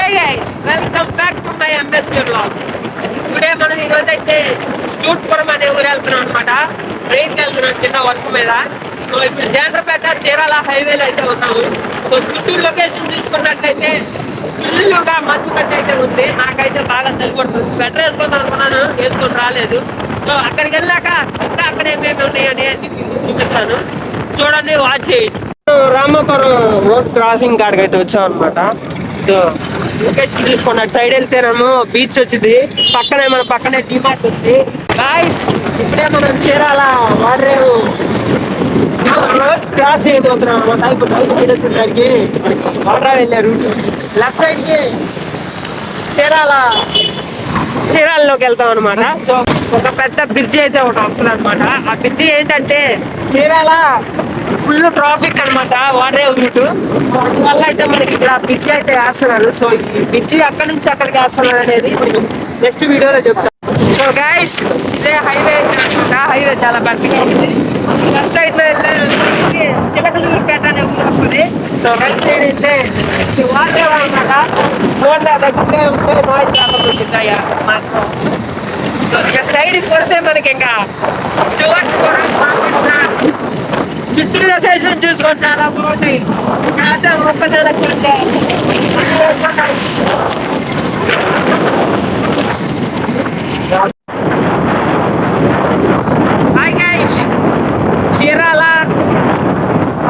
Welcome back to my MSP blog. Today మనం ఈరోజు అయితే జూట్పురం అనే ఊరు వెళ్తున్నాం అనమాట. ట్రైన్కి వెళ్తున్నాం చిన్న వర్క్ మీద. సో ఇప్పుడు జనరపేట చీరాల హైవేలో అయితే ఉన్నాము. సో చుట్టూ లొకేషన్ తీసుకున్నట్లయితే ఫుల్గా మంచు కట్టి అయితే ఉంది. నాకైతే బాగా చలిపడుతుంది. స్వెటర్ వేసుకుందాం అనుకున్నాను, వేసుకొని రాలేదు. సో అక్కడికి వెళ్ళాక ఇంకా అక్కడ ఏమేమి ఉన్నాయని చూపిస్తాను, చూడండి, వాచ్ చేయండి. రామాపురం రోడ్ క్రాసింగ్ కాడికి అయితే వచ్చాం అనమాట. సో లొకేషన్ చూసుకోండి. అటు సైడ్ వెళ్తేనేమో బీచ్ వచ్చింది, పక్కనే మన పక్కనే డిమార్ట్ ఉంది. గాయ్స్ ఇప్పుడే మనం చీరాల వాడరేవు రోడ్ క్రాస్ చేయబోతున్నాం అనమాట. ఇప్పుడు రైట్ సైడ్ వచ్చేసరికి వాడరా వెళ్ళే రూట్, లెఫ్ట్ సైడ్ కి చీరాలలోకి వెళ్తాం అనమాట. సో ఒక పెద్ద బ్రిడ్జి అయితే ఒకటి వస్తుంది అనమాట. ఆ బ్రిడ్జి ఏంటంటే చీరాల ఫుల్ ట్రాఫిక్ అనమాట, వాడరేవు రూట్. అందువల్ల అయితే మనకి ఇక్కడ బ్రిడ్జి అయితే వేస్తున్నారు. సో ఈ బ్రిడ్జి అక్కడి నుంచి అక్కడికి వేస్తున్నారు అనేది నెక్స్ట్ వీడియోలో చెప్తాను. సో గైస్ ఇదే హైవే అనమాట. హైవే చాలా పెద్దగా ఉంది. లెఫ్ట్ సైడ్ లో వెళ్ళే చిలకలూరుపేట అనే ఊరు వస్తుంది. సో రైట్ సైడ్ వెళ్తే వాడరేవు అనమాట. ఫోన్ దగ్గర ఉంటే నాయిస్ రాకపోతుంటాయా మాత్రం. సో ఇక సైడ్ కొడితే మనకి ఇంకా చుట్టూ లొకేషన్ చూసుకొని చాలా బాగుంటాయి. ఇక్కడ మొక్కజొన్నకి ఉంటే hi guys, Chirala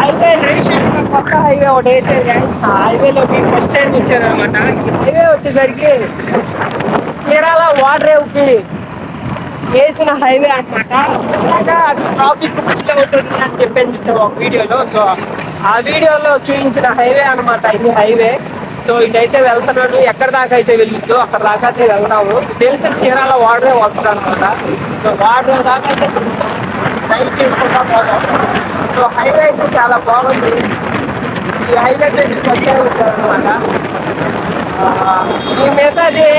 highway recent గా కొత్త హైవే ఒకటి వేసారు గైస్. ఆ హైవేలోకి ఫస్ట్ టైం వచ్చారు అనమాట. ఈ హైవే వచ్చేసరికి చీరాల వాడరేవుకి వేసిన హైవే అనమాట. ట్రాఫిక్ మంచిగా ఉంటుంది అని చెప్పేసి ఒక వీడియోలో. సో ఆ వీడియోలో చూపించిన హైవే అనమాట ఇది హైవే. సో ఇటైతే వెళ్తున్నాను. ఎక్కడ దాకా అయితే వెళ్ళిందో అక్కడ దాకా అయితే వెళ్తాము. తెలిసిన చీరాల వాడరే వస్తుంది అనమాట. సో వాడరే దాకా అయితే రైడ్ చేసుకుంటా పోతాం. సో హైవే అయితే చాలా బాగుంది. ఈ హైవే అయితే వచ్చే ఉంటారు అనమాట. ఈ మిగతాది